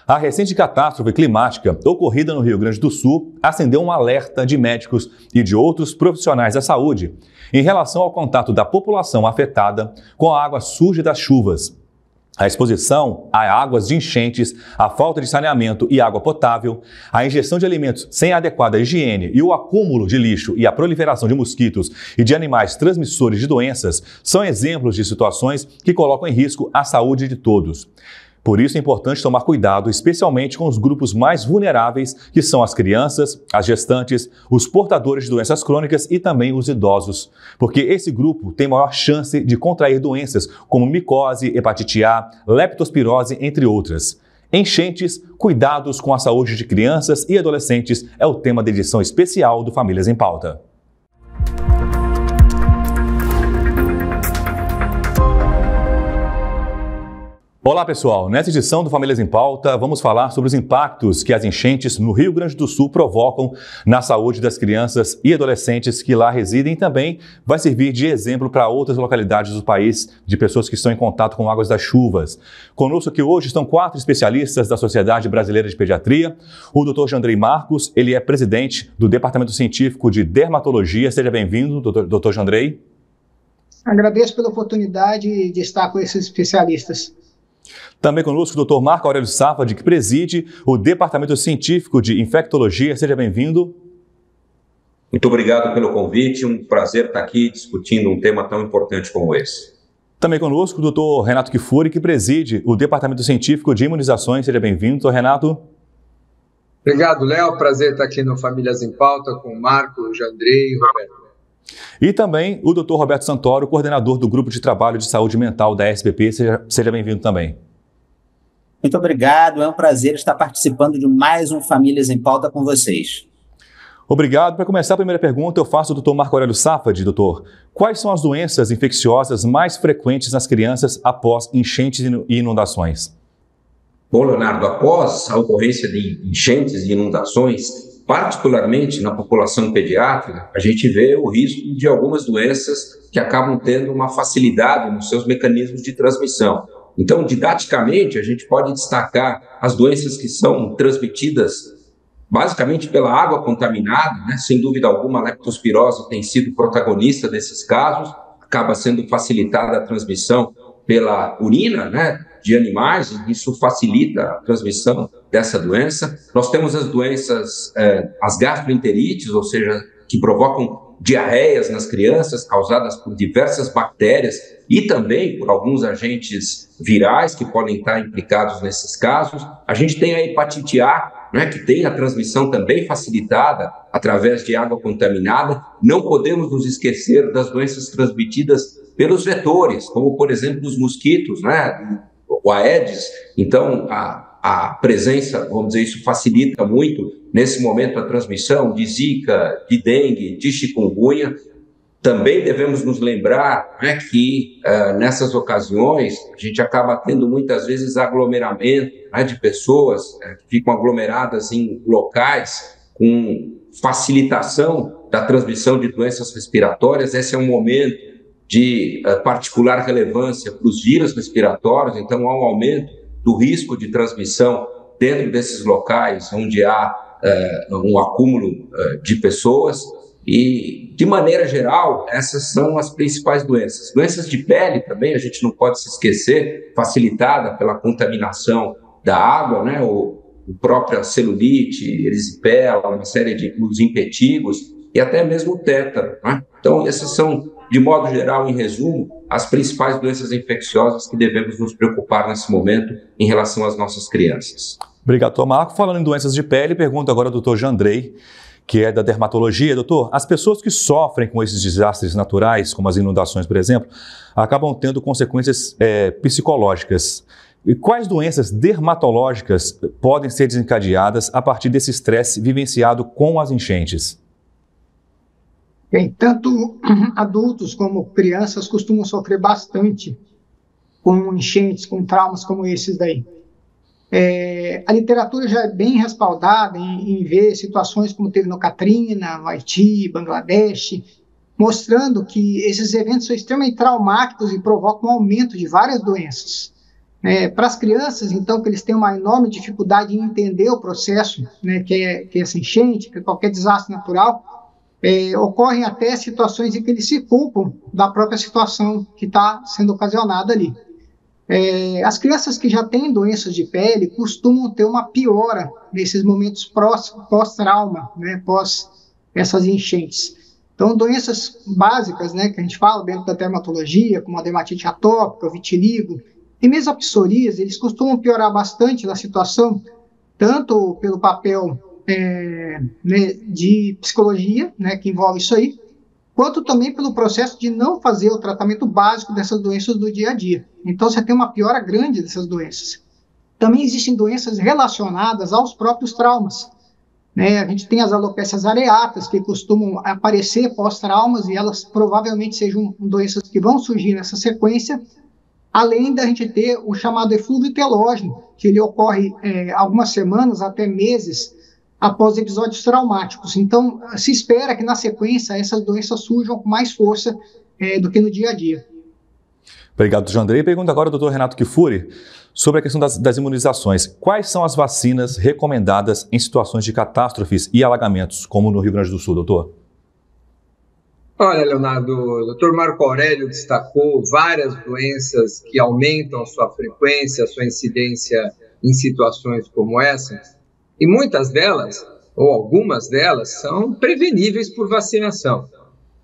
A recente catástrofe climática ocorrida no Rio Grande do Sul acendeu um alerta de médicos e de outros profissionais da saúde em relação ao contato da população afetada com a água suja das chuvas. A exposição a águas de enchentes, a falta de saneamento e água potável, a ingestão de alimentos sem adequada higiene e o acúmulo de lixo e a proliferação de mosquitos e de animais transmissores de doenças são exemplos de situações que colocam em risco a saúde de todos. Por isso é importante tomar cuidado, especialmente com os grupos mais vulneráveis, que são as crianças, as gestantes, os portadores de doenças crônicas e também os idosos, porque esse grupo tem maior chance de contrair doenças como micose, hepatite A, leptospirose, entre outras. Enchentes, cuidados com a saúde de crianças e adolescentes é o tema da edição especial do Famílias em Pauta. Olá pessoal, nessa edição do Famílias em Pauta vamos falar sobre os impactos que as enchentes no Rio Grande do Sul provocam na saúde das crianças e adolescentes que lá residem e também vai servir de exemplo para outras localidades do país de pessoas que estão em contato com águas das chuvas. Conosco aqui hoje estão 4 especialistas da Sociedade Brasileira de Pediatria, o Dr. Jandrei Marcos, ele é presidente do Departamento Científico de Dermatologia. Seja bem-vindo, Dr. Jandrei. Agradeço pela oportunidade de estar com esses especialistas. Também conosco o Dr. Marco Aurélio Safadi, que preside o Departamento Científico de Infectologia. Seja bem-vindo. Muito obrigado pelo convite, um prazer estar aqui discutindo um tema tão importante como esse. Também conosco o Dr. Renato Kifuri, que preside o Departamento Científico de Imunizações. Seja bem-vindo, Dr. Renato. Obrigado, Léo. Prazer estar aqui no Famílias em Pauta com o Marco, o Jandrei e o Roberto. E também o Dr. Roberto Santoro, coordenador do Grupo de Trabalho de Saúde Mental da SBP. Seja bem-vindo também. Muito obrigado, é um prazer estar participando de mais um Famílias em Pauta com vocês. Obrigado. Para começar a primeira pergunta, eu faço ao Dr. Marco Aurélio Safadi. Doutor, quais são as doenças infecciosas mais frequentes nas crianças após enchentes e inundações? Bom, Leonardo, após a ocorrência de enchentes e inundações, particularmente na população pediátrica, a gente vê o risco de algumas doenças que acabam tendo uma facilidade nos seus mecanismos de transmissão. Então, didaticamente, a gente pode destacar as doenças que são transmitidas basicamente pela água contaminada, né? Sem dúvida alguma, a leptospirose tem sido protagonista desses casos, acaba sendo facilitada a transmissão pela urina, né, de animais, e isso facilita a transmissão dessa doença. Nós temos as doenças, as gastroenterites, ou seja, que provocam diarreias nas crianças, causadas por diversas bactérias e também por alguns agentes virais que podem estar implicados nesses casos. A gente tem a hepatite A, né, que tem a transmissão também facilitada através de água contaminada. Não podemos nos esquecer das doenças transmitidas pelos vetores, como, por exemplo, os mosquitos, né, o Aedes. Então, a presença, vamos dizer, isso facilita muito, nesse momento, a transmissão de Zika, de dengue, de chikungunya. Também devemos nos lembrar, né, que nessas ocasiões a gente acaba tendo muitas vezes aglomeramento, né, de pessoas que ficam aglomeradas em locais com facilitação da transmissão de doenças respiratórias. Esse é um momento de particular relevância para os vírus respiratórios, então há um aumento do risco de transmissão dentro desses locais onde há um acúmulo de pessoas. E, de maneira geral, essas são as principais doenças. Doenças de pele também, a gente não pode se esquecer, facilitada pela contaminação da água, né? O própria celulite, erisipela, uma série de os impetigos e até mesmo o tétano, né? Então, essas são, de modo geral, em resumo, as principais doenças infecciosas que devemos nos preocupar nesse momento em relação às nossas crianças. Obrigado, Dr. Marco. Falando em doenças de pele, pergunto agora ao Dr. Jandrei, que é da dermatologia. Doutor, as pessoas que sofrem com esses desastres naturais, como as inundações, por exemplo, acabam tendo consequências psicológicas. E quais doenças dermatológicas podem ser desencadeadas a partir desse estresse vivenciado com as enchentes? Bem, tanto adultos como crianças costumam sofrer bastante com enchentes, com traumas como esses daí. A literatura já é bem respaldada em ver situações como teve no Katrina, no Haiti, Bangladesh, mostrando que esses eventos são extremamente traumáticos e provocam um aumento de várias doenças. Para as crianças, então, que eles têm uma enorme dificuldade em entender o processo, né, que é essa enchente, que é qualquer desastre natural, ocorrem até situações em que eles se culpam da própria situação que está sendo ocasionada ali. As crianças que já têm doenças de pele costumam ter uma piora nesses momentos pós-trauma, né, pós essas enchentes. Então, doenças básicas, né, que a gente fala dentro da dermatologia, como a dermatite atópica, o vitiligo, e mesmo a psoríase, eles costumam piorar bastante na situação, tanto pelo papel né, de psicologia, né, que envolve isso aí, quanto também pelo processo de não fazer o tratamento básico dessas doenças do dia a dia. Então, você tem uma piora grande dessas doenças. Também existem doenças relacionadas aos próprios traumas. Né? A gente tem as alopécias areatas, que costumam aparecer pós-traumas, e elas provavelmente sejam doenças que vão surgir nessa sequência, além da gente ter o chamado eflúvio telógeno, que ele ocorre algumas semanas até meses após episódios traumáticos. Então, se espera que na sequência essas doenças surjam com mais força do que no dia a dia. Obrigado, Jandrei. Pergunta agora ao Dr. Renato Kifuri sobre a questão das imunizações. Quais são as vacinas recomendadas em situações de catástrofes e alagamentos, como no Rio Grande do Sul, doutor? Olha, Leonardo, o Dr. Marco Aurélio destacou várias doenças que aumentam a sua frequência, a sua incidência em situações como essa, e muitas delas, ou algumas delas, são preveníveis por vacinação.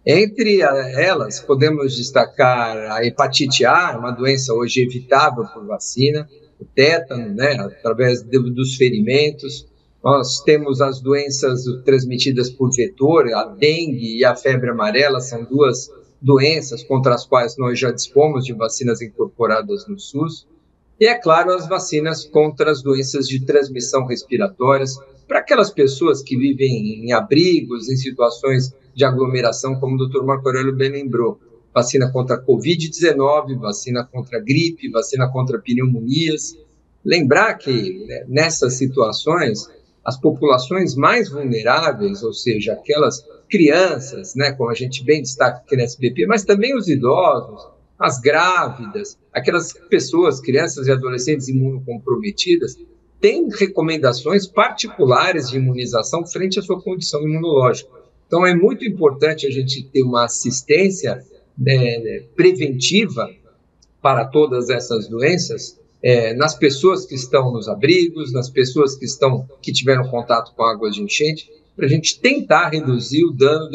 Entre elas, podemos destacar a hepatite A, uma doença hoje evitável por vacina, o tétano, né, através dos ferimentos. Nós temos as doenças transmitidas por vetor, a dengue e a febre amarela, são duas doenças contra as quais nós já dispomos de vacinas incorporadas no SUS. E, é claro, as vacinas contra as doenças de transmissão respiratórias, para aquelas pessoas que vivem em abrigos, em situações de aglomeração, como o Dr. Marco Aurélio bem lembrou. Vacina contra a Covid-19, vacina contra a gripe, vacina contra pneumonias. Lembrar que, né, nessas situações, as populações mais vulneráveis, ou seja, aquelas crianças, né, como a gente bem destaca aqui na SBP, mas também os idosos, as grávidas, aquelas pessoas, crianças e adolescentes imunocomprometidas, têm recomendações particulares de imunização frente à sua condição imunológica. Então, é muito importante a gente ter uma assistência preventiva para todas essas doenças, nas pessoas que estão nos abrigos, nas pessoas que tiveram contato com águas de enchente, para a gente tentar reduzir o dano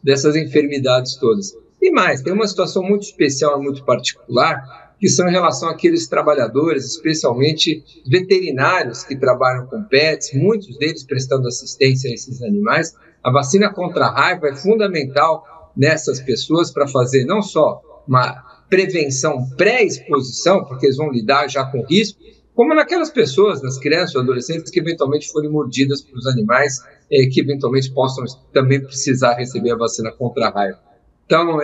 dessas enfermidades todas. E mais, tem uma situação muito especial e muito particular, que são em relação àqueles trabalhadores, especialmente veterinários que trabalham com pets, muitos deles prestando assistência a esses animais. A vacina contra a raiva é fundamental nessas pessoas para fazer não só uma prevenção pré-exposição, porque eles vão lidar já com risco, como naquelas pessoas, nas crianças ou adolescentes que eventualmente forem mordidas pelos animais, que eventualmente possam também precisar receber a vacina contra a raiva. Então,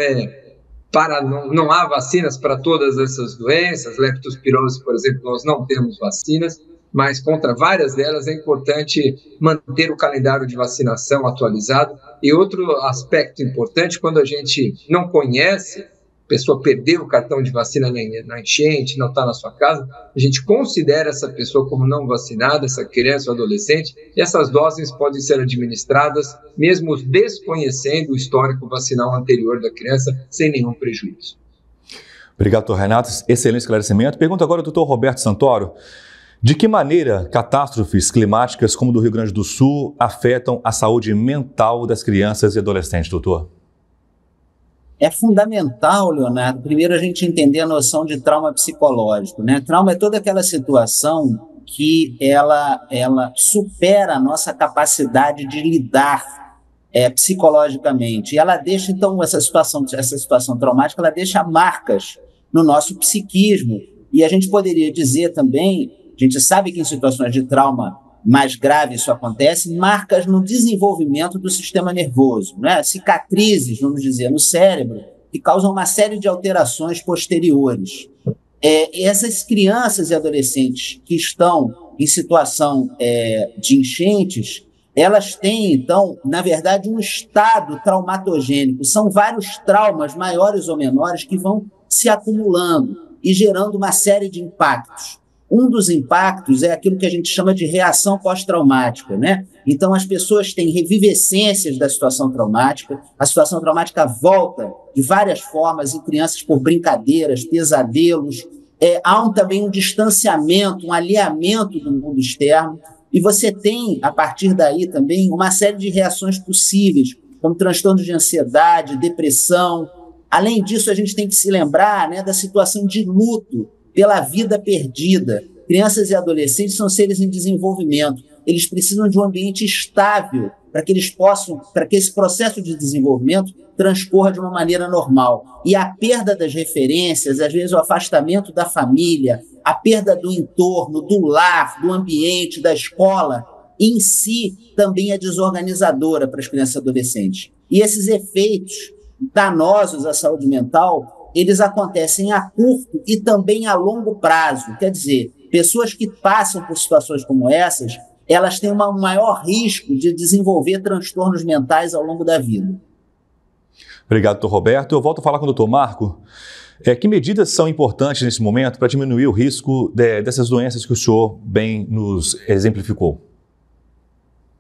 não há vacinas para todas essas doenças, leptospirose, por exemplo, nós não temos vacinas, mas contra várias delas é importante manter o calendário de vacinação atualizado. E outro aspecto importante, quando a gente não conhece, a pessoa perdeu o cartão de vacina na enchente, não está na sua casa, a gente considera essa pessoa como não vacinada, essa criança ou adolescente, e essas doses podem ser administradas mesmo desconhecendo o histórico vacinal anterior da criança, sem nenhum prejuízo. Obrigado, doutor Renato. Excelente esclarecimento. Pergunta agora ao doutor Roberto Santoro. De que maneira catástrofes climáticas como do Rio Grande do Sul afetam a saúde mental das crianças e adolescentes, doutor? É fundamental, Leonardo, primeiro a gente entender a noção de trauma psicológico, né? Trauma é toda aquela situação que ela supera a nossa capacidade de lidar psicologicamente. E ela deixa, então, essa situação traumática, ela deixa marcas no nosso psiquismo. E a gente poderia dizer também, a gente sabe que em situações de trauma mais grave isso acontece, marcas no desenvolvimento do sistema nervoso, né? Cicatrizes, vamos dizer, no cérebro, que causam uma série de alterações posteriores. Essas crianças e adolescentes que estão em situação de enchentes, elas têm, então, na verdade, um estado traumatogênico. São vários traumas, maiores ou menores, que vão se acumulando. e gerando uma série de impactos. Um dos impactos é aquilo que a gente chama de reação pós-traumática, né? Então, as pessoas têm revivescências da situação traumática, a situação traumática volta de várias formas em crianças por brincadeiras, pesadelos, há também um distanciamento, um alinhamento do mundo externo, e você tem, a partir daí também, uma série de reações possíveis, como transtornos de ansiedade, depressão. Além disso, a gente tem que se lembrar, né, da situação de luto pela vida perdida. Crianças e adolescentes são seres em desenvolvimento. Eles precisam de um ambiente estável para que esse processo de desenvolvimento transcorra de uma maneira normal. E a perda das referências, às vezes o afastamento da família, a perda do entorno, do lar, do ambiente, da escola, em si também é desorganizadora para as crianças e adolescentes. E esses efeitos danosos à saúde mental, eles acontecem a curto e também a longo prazo. Quer dizer, pessoas que passam por situações como essas, elas têm um maior risco de desenvolver transtornos mentais ao longo da vida. Obrigado, doutor Roberto. Eu volto a falar com o doutor Marco. Que medidas são importantes nesse momento para diminuir o risco dessas doenças que o senhor bem nos exemplificou?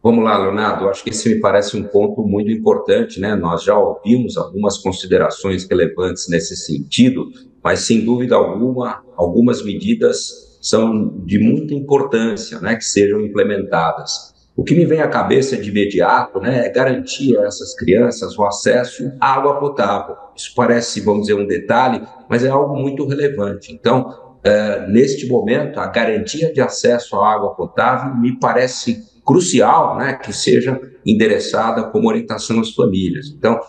Vamos lá, Leonardo, acho que esse me parece um ponto muito importante, né? Nós já ouvimos algumas considerações relevantes nesse sentido, mas sem dúvida alguma, algumas medidas são de muita importância, né, que sejam implementadas. O que me vem à cabeça de imediato, né, é garantir a essas crianças o acesso à água potável. Isso parece, vamos dizer, um detalhe, mas é algo muito relevante. Então, neste momento, a garantia de acesso à água potável me parece crucial, né, que seja endereçada como orientação às famílias. Então,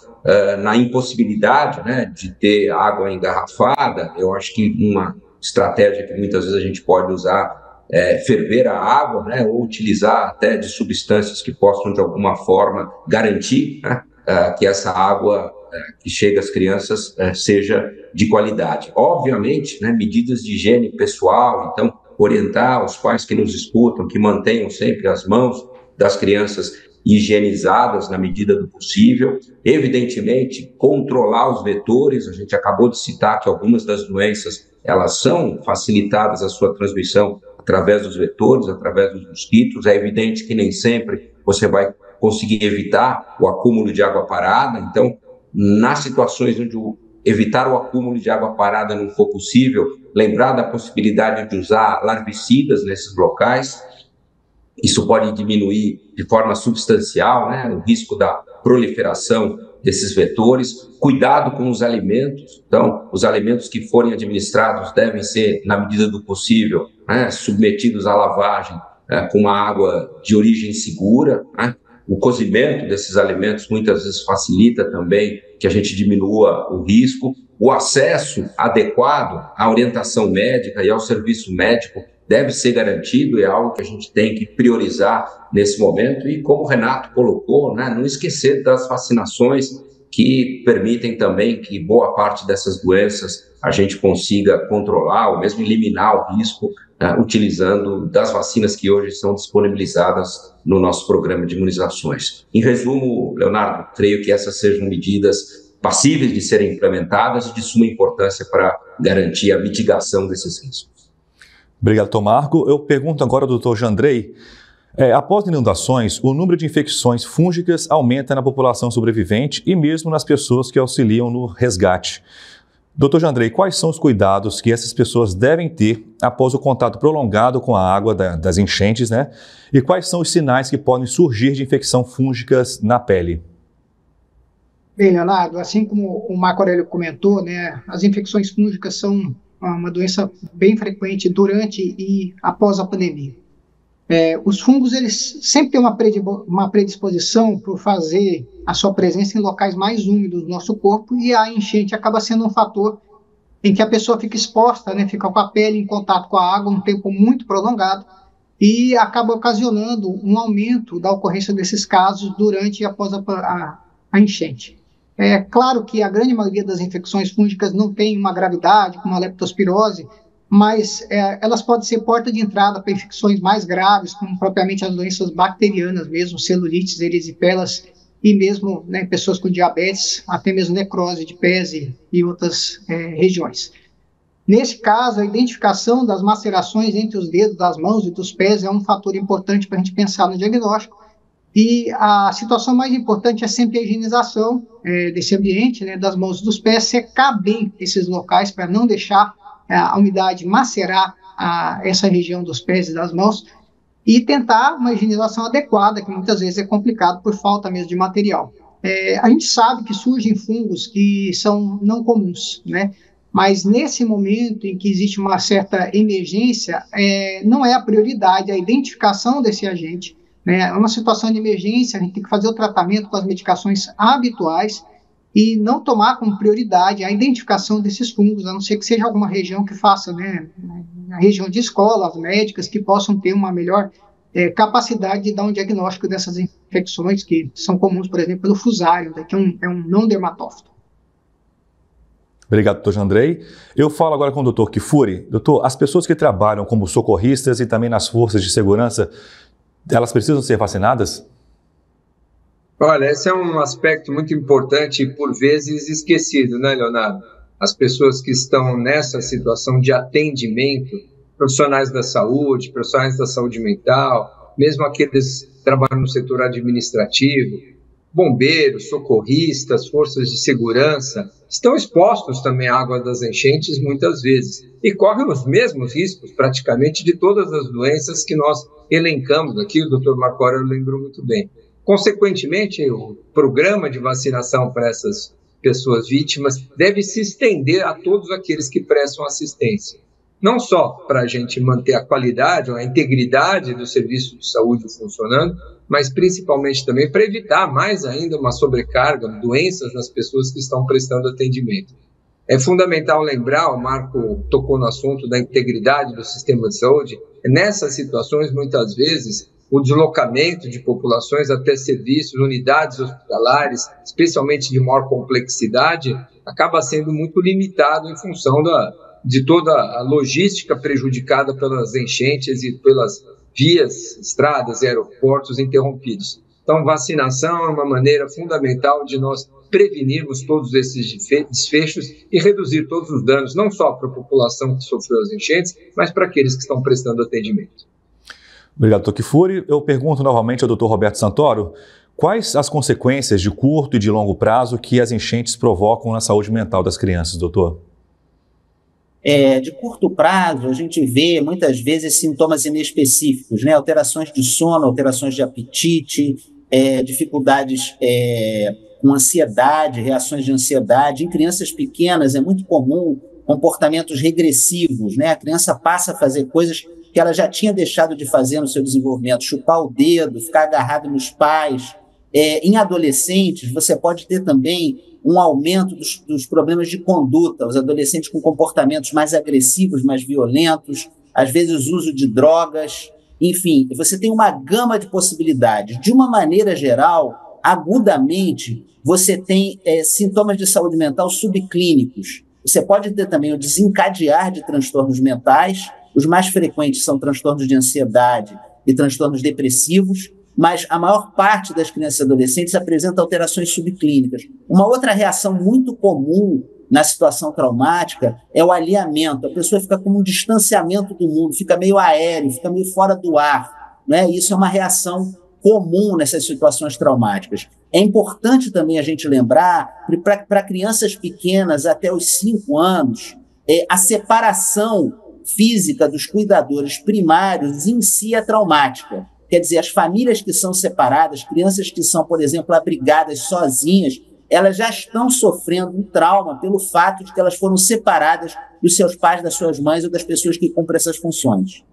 na impossibilidade, né, de ter água engarrafada, eu acho que uma estratégia que muitas vezes a gente pode usar é ferver a água, né, ou utilizar até de substâncias que possam, de alguma forma, garantir, né, que essa água que chega às crianças seja de qualidade. Obviamente, né, medidas de higiene pessoal, então, orientar os pais que nos escutam, que mantenham sempre as mãos das crianças higienizadas na medida do possível. Evidentemente, controlar os vetores. A gente acabou de citar que algumas das doenças, elas são facilitadas a sua transmissão através dos vetores, através dos mosquitos. É evidente que nem sempre você vai conseguir evitar o acúmulo de água parada. Então, nas situações onde evitar o acúmulo de água parada não for possível, lembrar da possibilidade de usar larvicidas nesses locais. Isso pode diminuir de forma substancial, né, o risco da proliferação desses vetores. Cuidado com os alimentos. Então, os alimentos que forem administrados devem ser, na medida do possível, né, submetidos à lavagem com uma água de origem segura, né? O cozimento desses alimentos muitas vezes facilita também que a gente diminua o risco. O acesso adequado à orientação médica e ao serviço médico deve ser garantido, é algo que a gente tem que priorizar nesse momento. E como o Renato colocou, né, não esquecer das vacinações que permitem também que boa parte dessas doenças a gente consiga controlar ou mesmo eliminar o risco utilizando das vacinas que hoje são disponibilizadas no nosso programa de imunizações. Em resumo, Leonardo, creio que essas sejam medidas passíveis de serem implementadas e de suma importância para garantir a mitigação desses riscos. Obrigado, doutor Marco. Eu pergunto agora ao doutor Jandrei. Após inundações, o número de infecções fúngicas aumenta na população sobrevivente e mesmo nas pessoas que auxiliam no resgate. Doutor Jandrei, quais são os cuidados que essas pessoas devem ter após o contato prolongado com a água das enchentes, né? E quais são os sinais que podem surgir de infecção fúngicas na pele? Bem, Leonardo, assim como o Marco Aurélio comentou, né, as infecções fúngicas são uma doença bem frequente durante e após a pandemia. Os fungos, eles sempre têm uma predisposição por fazer a sua presença em locais mais úmidos do nosso corpo, e a enchente acaba sendo um fator em que a pessoa fica exposta, né, fica com a pele em contato com a água um tempo muito prolongado e acaba ocasionando um aumento da ocorrência desses casos durante e após a enchente. É claro que a grande maioria das infecções fúngicas não tem uma gravidade, como a leptospirose, mas elas podem ser porta de entrada para infecções mais graves, como propriamente as doenças bacterianas mesmo, celulites, erisipelas, e mesmo, né, pessoas com diabetes, até mesmo necrose de pés e outras regiões. Nesse caso, a identificação das macerações entre os dedos, das mãos e dos pés é um fator importante para a gente pensar no diagnóstico. E a situação mais importante é sempre a higienização desse ambiente, né, das mãos e dos pés, secar bem esses locais para não deixar a umidade macerar essa região dos pés e das mãos, e tentar uma higienização adequada, que muitas vezes é complicado por falta mesmo de material. A gente sabe que surgem fungos que são não comuns, né? Mas nesse momento em que existe uma certa emergência, não é a prioridade a identificação desse agente, né? É uma situação de emergência, a gente tem que fazer o tratamento com as medicações habituais e não tomar como prioridade a identificação desses fungos, a não ser que seja alguma região que faça, né, a região de escolas médicas que possam ter uma melhor capacidade de dar um diagnóstico dessas infecções que são comuns, por exemplo, pelo fusário, né, que é um não dermatófito. Obrigado, doutor Jandrei. Eu falo agora com o doutor Kifuri. Doutor, as pessoas que trabalham como socorristas e também nas forças de segurança, elas precisam ser vacinadas? Olha, esse é um aspecto muito importante e por vezes esquecido, né, Leonardo? As pessoas que estão nessa situação de atendimento, profissionais da saúde mental, mesmo aqueles que trabalham no setor administrativo, bombeiros, socorristas, forças de segurança, estão expostos também à água das enchentes muitas vezes e correm os mesmos riscos praticamente de todas as doenças que nós elencamos aqui, o Dr. Marco Aurélio lembrou muito bem. Consequentemente, o programa de vacinação para essas pessoas vítimas deve se estender a todos aqueles que prestam assistência. Não só para a gente manter a qualidade ou a integridade do serviço de saúde funcionando, mas principalmente também para evitar mais ainda uma sobrecarga, doenças nas pessoas que estão prestando atendimento. É fundamental lembrar, o Marco tocou no assunto da integridade do sistema de saúde, nessas situações, muitas vezes, o deslocamento de populações até serviços, unidades hospitalares, especialmente de maior complexidade, acaba sendo muito limitado em função de toda a logística prejudicada pelas enchentes e pelas vias, estradas e aeroportos interrompidos. Então, vacinação é uma maneira fundamental de nós prevenirmos todos esses desfechos e reduzir todos os danos, não só para a população que sofreu as enchentes, mas para aqueles que estão prestando atendimento. Obrigado, doutor Kifuri. Eu pergunto novamente ao doutor Roberto Santoro, quais as consequências de curto e de longo prazo que as enchentes provocam na saúde mental das crianças, doutor? De curto prazo, a gente vê muitas vezes sintomas inespecíficos, né? Alterações de sono, alterações de apetite, dificuldades com ansiedade, reações de ansiedade. Em crianças pequenas é muito comum comportamentos regressivos, né? A criança passa a fazer coisas que ela já tinha deixado de fazer no seu desenvolvimento, chupar o dedo, ficar agarrado nos pais. Em adolescentes, você pode ter também um aumento dos problemas de conduta, os adolescentes com comportamentos mais agressivos, mais violentos, às vezes uso de drogas, enfim, você tem uma gama de possibilidades. De uma maneira geral, agudamente, você tem sintomas de saúde mental subclínicos. Você pode ter também o desencadear de transtornos mentais, os mais frequentes são transtornos de ansiedade e transtornos depressivos, mas a maior parte das crianças e adolescentes apresenta alterações subclínicas. Uma outra reação muito comum na situação traumática é o alheamento. A pessoa fica com um distanciamento do mundo, fica meio aéreo, fica meio fora do ar, né? Isso é uma reação comum nessas situações traumáticas. É importante também a gente lembrar, para crianças pequenas até os 5 anos, a separação física dos cuidadores primários em si é traumática. Quer dizer, as famílias que são separadas, crianças que são, por exemplo, abrigadas sozinhas, elas já estão sofrendo um trauma pelo fato de que elas foram separadas dos seus pais, das suas mães ou das pessoas que cumprem essas funções.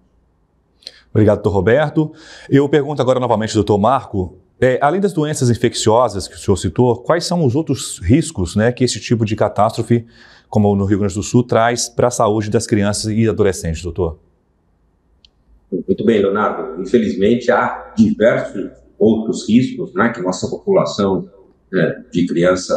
Obrigado, doutor Roberto. Eu pergunto agora novamente, doutor Marco, além das doenças infecciosas que o senhor citou, quais são os outros riscos, né, que esse tipo de catástrofe, como no Rio Grande do Sul, traz para a saúde das crianças e adolescentes, doutor? Muito bem, Leonardo. Infelizmente, há diversos outros riscos, né, que nossa população de criança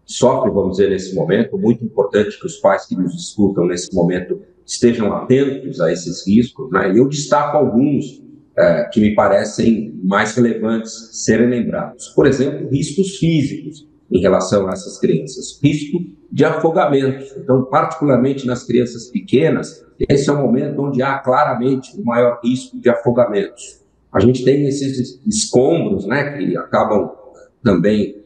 sofre, vamos dizer, nesse momento. Muito importante que os pais que nos escutam nesse momento estejam atentos a esses riscos, né? E eu destaco alguns que me parecem mais relevantes serem lembrados. Por exemplo, riscos físicos. em relação a essas crianças? Risco de afogamento. Então, particularmente nas crianças pequenas, esse é o momento onde há claramente o maior risco de afogamentos. A gente tem esses escombros, né, que acabam também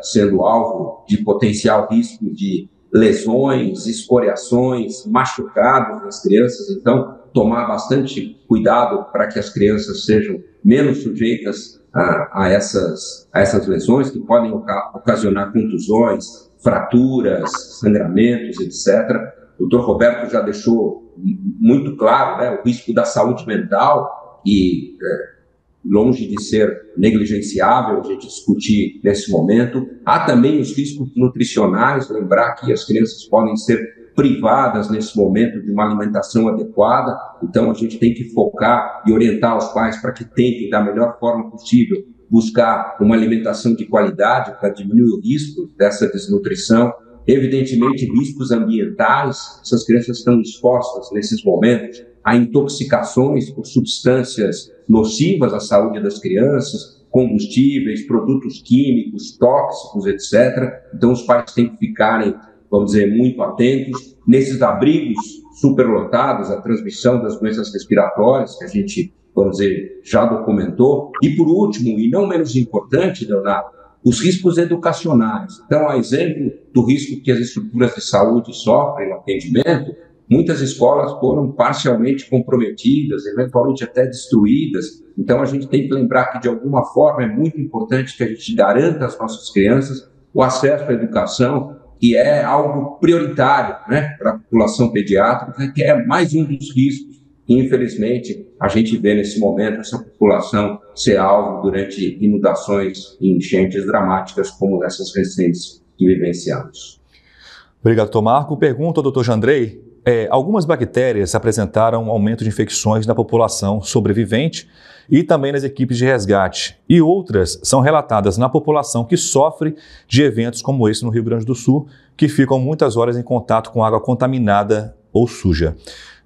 sendo alvo de potencial risco de lesões, escoriações, machucados nas crianças. Então, tomar bastante cuidado para que as crianças sejam menos sujeitas a essas lesões que podem ocasionar contusões, fraturas, sangramentos, etc. O Dr. Roberto já deixou muito claro, né, o risco da saúde mental e longe de ser negligenciável a gente discutir nesse momento. Há também os riscos nutricionais, lembrar que as crianças podem ser privadas nesse momento de uma alimentação adequada, então a gente tem que focar e orientar os pais para que tentem, da melhor forma possível, buscar uma alimentação de qualidade para diminuir o risco dessa desnutrição. Evidentemente, riscos ambientais, essas crianças estão expostas nesses momentos a intoxicações por substâncias nocivas à saúde das crianças, combustíveis, produtos químicos, tóxicos, etc. Então, os pais têm que ficarem, vamos dizer, muito atentos. Nesses abrigos superlotados, a transmissão das doenças respiratórias, que a gente, vamos dizer, já documentou. E, por último, e não menos importante, Leonardo, os riscos educacionais. Então, a exemplo do risco que as estruturas de saúde sofrem no atendimento, muitas escolas foram parcialmente comprometidas, eventualmente até destruídas. Então, a gente tem que lembrar que, de alguma forma, é muito importante que a gente garanta às nossas crianças o acesso à educação, que é algo prioritário, né, para a população pediátrica, que é mais um dos riscos que, infelizmente, a gente vê nesse momento essa população ser alvo durante inundações e enchentes dramáticas como essas recentes que vivenciamos. Obrigado, Dr. Marco. Pergunta ao Dr. Jandrei. Algumas bactérias apresentaram aumento de infecções na população sobrevivente e também nas equipes de resgate, e outras são relatadas na população que sofre de eventos como esse no Rio Grande do Sul, que ficam muitas horas em contato com água contaminada ou suja.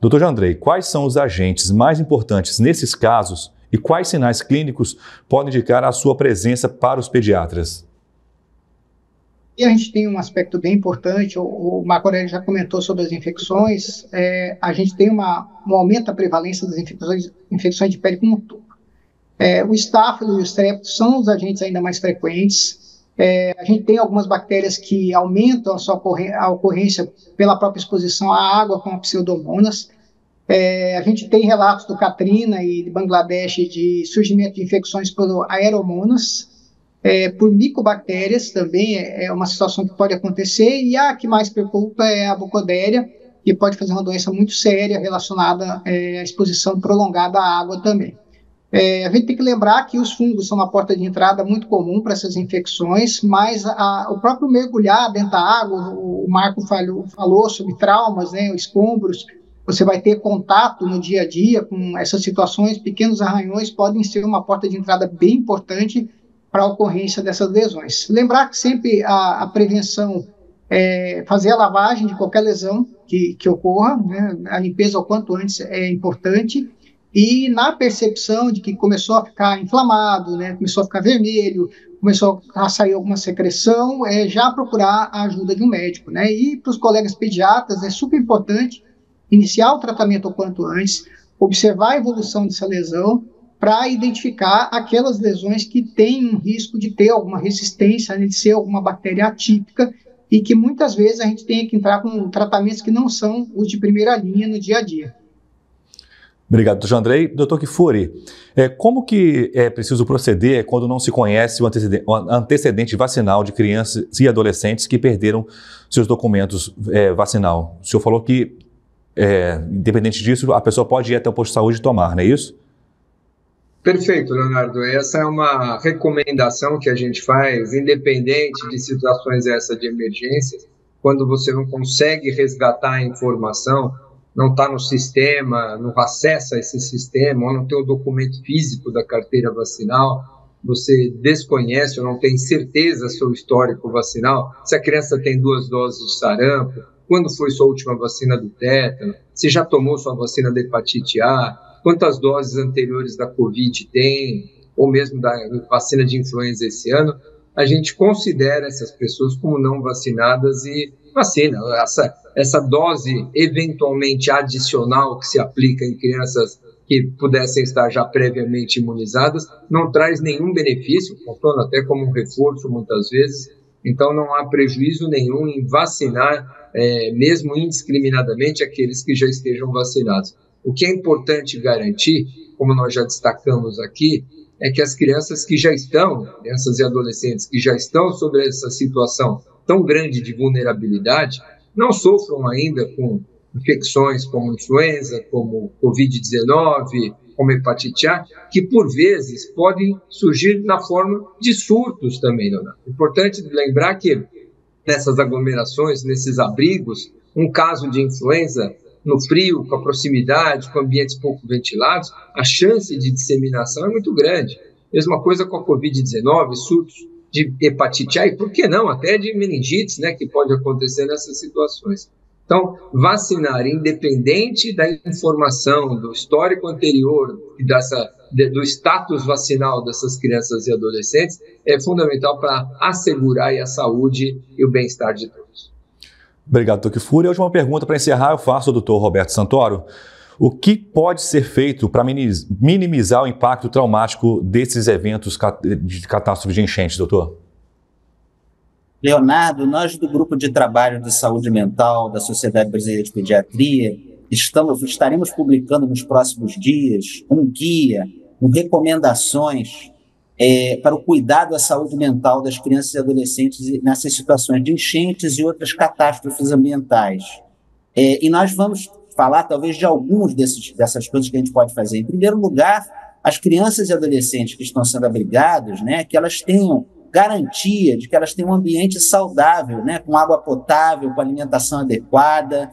Dr. Jandrei, quais são os agentes mais importantes nesses casos e quais sinais clínicos podem indicar a sua presença para os pediatras? E a gente tem um aspecto bem importante, o Marco Aurélio já comentou sobre as infecções, a gente tem um aumento da prevalência das infecções de pele como um todo. O estáfilo e o strepto são os agentes ainda mais frequentes. A gente tem algumas bactérias que aumentam a ocorrência pela própria exposição à água com pseudomonas. A gente tem relatos do Katrina e de Bangladesh de surgimento de infecções por aeromonas, por micobactérias também é uma situação que pode acontecer, e a que mais preocupa é a bucodéria, que pode fazer uma doença muito séria relacionada à exposição prolongada à água também. A gente tem que lembrar que os fungos são uma porta de entrada muito comum para essas infecções, mas o próprio mergulhar dentro da água, o Marco falou sobre traumas, né, escombros, você vai ter contato no dia a dia com essas situações, pequenos arranhões podem ser uma porta de entrada bem importante para a ocorrência dessas lesões. Lembrar que sempre a prevenção fazer a lavagem de qualquer lesão que ocorra, né, a limpeza o quanto antes é importante, e na percepção de que começou a ficar inflamado, né, começou a ficar vermelho, começou a sair alguma secreção, já procurar a ajuda de um médico, né, e para os colegas pediatras é super importante iniciar o tratamento o quanto antes, observar a evolução dessa lesão, para identificar aquelas lesões que têm um risco de ter alguma resistência, de ser alguma bactéria atípica, e que muitas vezes a gente tem que entrar com tratamentos que não são os de primeira linha no dia a dia. Obrigado, Dr. Jandrei. Dr. Kfouri, como que é preciso proceder quando não se conhece o antecedente vacinal de crianças e adolescentes que perderam seus documentos vacinal? O senhor falou que, independente disso, a pessoa pode ir até o posto de saúde e tomar, não é isso? Perfeito, Leonardo. Essa é uma recomendação que a gente faz, independente de situações essas de emergência, quando você não consegue resgatar a informação, não está no sistema, não acessa esse sistema, ou não tem o documento físico da carteira vacinal, você desconhece ou não tem certeza sobre o histórico vacinal, se a criança tem 2 doses de sarampo, quando foi sua última vacina do tétano, se já tomou sua vacina da hepatite A, quantas doses anteriores da Covid tem, ou mesmo da vacina de influenza esse ano, a gente considera essas pessoas como não vacinadas e vacina. Essa dose eventualmente adicional que se aplica em crianças que pudessem estar já previamente imunizadas não traz nenhum benefício, funciona até como um reforço muitas vezes. Então não há prejuízo nenhum em vacinar, mesmo indiscriminadamente, aqueles que já estejam vacinados. O que é importante garantir, como nós já destacamos aqui, é que as crianças que já estão, crianças e adolescentes que já estão sobre essa situação tão grande de vulnerabilidade, não sofram ainda com infecções como influenza, como Covid-19, como hepatite A, que por vezes podem surgir na forma de surtos também, Leonardo. Importante lembrar que nessas aglomerações, nesses abrigos, um caso de influenza no frio, com a proximidade, com ambientes pouco ventilados, a chance de disseminação é muito grande. Mesma coisa com a Covid-19, surtos de hepatite A e, por que não, até de meningites, né, que pode acontecer nessas situações. Então, vacinar, independente da informação, do histórico anterior e do status vacinal dessas crianças e adolescentes, é fundamental para assegurar a saúde e o bem-estar de todos. Obrigado, Dr. Kfouri. A última pergunta para encerrar eu faço ao Dr. Roberto Santoro. O que pode ser feito para minimizar o impacto traumático desses eventos de catástrofe de enchentes, doutor? Leonardo, nós do Grupo de Trabalho de Saúde Mental da Sociedade Brasileira de Pediatria estaremos publicando nos próximos dias um guia com recomendações para o cuidado da saúde mental das crianças e adolescentes nessas situações de enchentes e outras catástrofes ambientais. E nós vamos falar talvez de algumas dessas coisas que a gente pode fazer. Em primeiro lugar, as crianças e adolescentes que estão sendo abrigadas, né, que elas tenham garantia de que elas têm um ambiente saudável, né, com água potável, com alimentação adequada,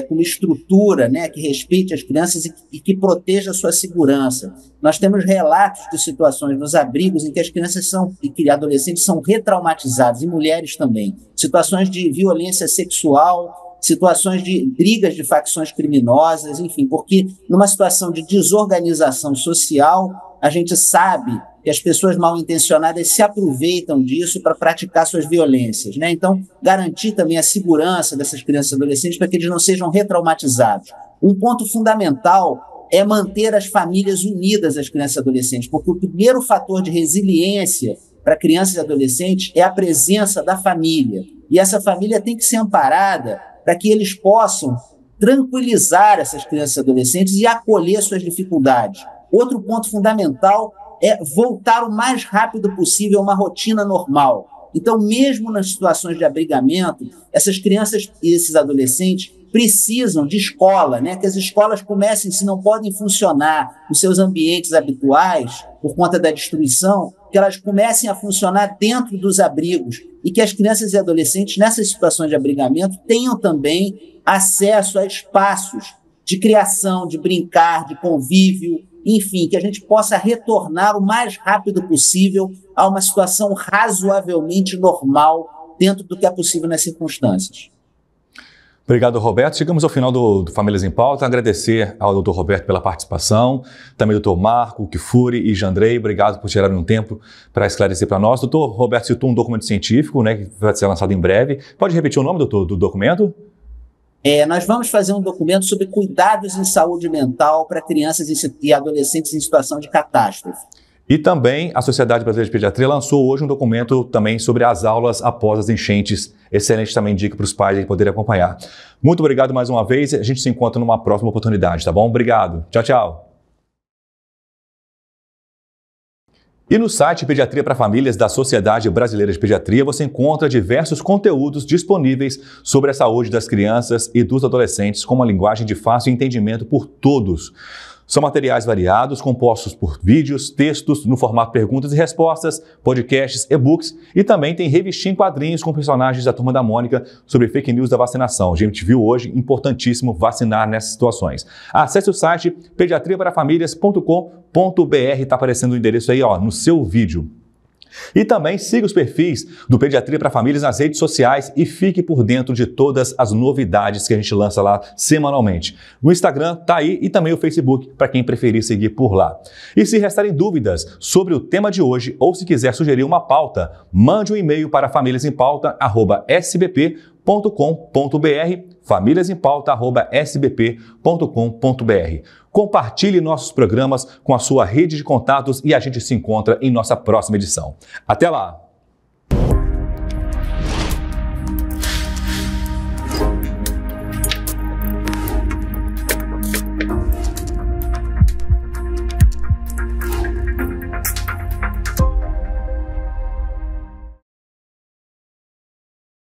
com uma estrutura, né, que respeite as crianças e que proteja a sua segurança. Nós temos relatos de situações nos abrigos em que as crianças e adolescentes são retraumatizados, e mulheres também. Situações de violência sexual, situações de brigas de facções criminosas, enfim, porque numa situação de desorganização social, a gente sabe que as pessoas mal intencionadas se aproveitam disso para praticar suas violências, né? Então, garantir também a segurança dessas crianças e adolescentes para que eles não sejam retraumatizados. Um ponto fundamental é manter as famílias unidas, as crianças e adolescentes, porque o primeiro fator de resiliência para crianças e adolescentes é a presença da família. E essa família tem que ser amparada para que eles possam tranquilizar essas crianças e adolescentes e acolher suas dificuldades. Outro ponto fundamental é voltar o mais rápido possível a uma rotina normal. Então, mesmo nas situações de abrigamento, essas crianças e esses adolescentes precisam de escola, né? Que as escolas comecem, se não podem funcionar nos seus ambientes habituais, por conta da destruição, que elas comecem a funcionar dentro dos abrigos e que as crianças e adolescentes, nessas situações de abrigamento, tenham também acesso a espaços de criação, de brincar, de convívio, enfim, que a gente possa retornar o mais rápido possível a uma situação razoavelmente normal dentro do que é possível nas circunstâncias. Obrigado, Roberto. Chegamos ao final do Famílias em Pauta. Agradecer ao Dr. Roberto pela participação, também ao Dr. Marco, Kfouri e Jandrei. Obrigado por tirarem um tempo para esclarecer para nós. Dr. Roberto citou um documento científico, né, que vai ser lançado em breve. Pode repetir o nome, doutor, do documento? Nós vamos fazer um documento sobre cuidados em saúde mental para crianças e adolescentes em situação de catástrofe. E também a Sociedade Brasileira de Pediatria lançou hoje um documento também sobre as aulas após as enchentes. Excelente também dica para os pais poderem acompanhar. Muito obrigado mais uma vez. A gente se encontra numa próxima oportunidade, tá bom? Obrigado. Tchau, tchau. E no site Pediatria para Famílias da Sociedade Brasileira de Pediatria você encontra diversos conteúdos disponíveis sobre a saúde das crianças e dos adolescentes com uma linguagem de fácil entendimento por todos. São materiais variados, compostos por vídeos, textos no formato perguntas e respostas, podcasts, e-books e também tem revistinha em quadrinhos com personagens da Turma da Mônica sobre fake news da vacinação. A gente viu hoje, importantíssimo vacinar nessas situações. Acesse o site pediatriaparafamilias.com.br, está aparecendo o endereço aí no seu vídeo. E também siga os perfis do Pediatria para Famílias nas redes sociais e fique por dentro de todas as novidades que a gente lança lá semanalmente. O Instagram tá aí e também o Facebook para quem preferir seguir por lá. E se restarem dúvidas sobre o tema de hoje ou se quiser sugerir uma pauta, mande um e-mail para famíliasempauta@sbp.com.br, famíliasempauta@sbp.com.br. Compartilhe nossos programas com a sua rede de contatos e a gente se encontra em nossa próxima edição. Até lá!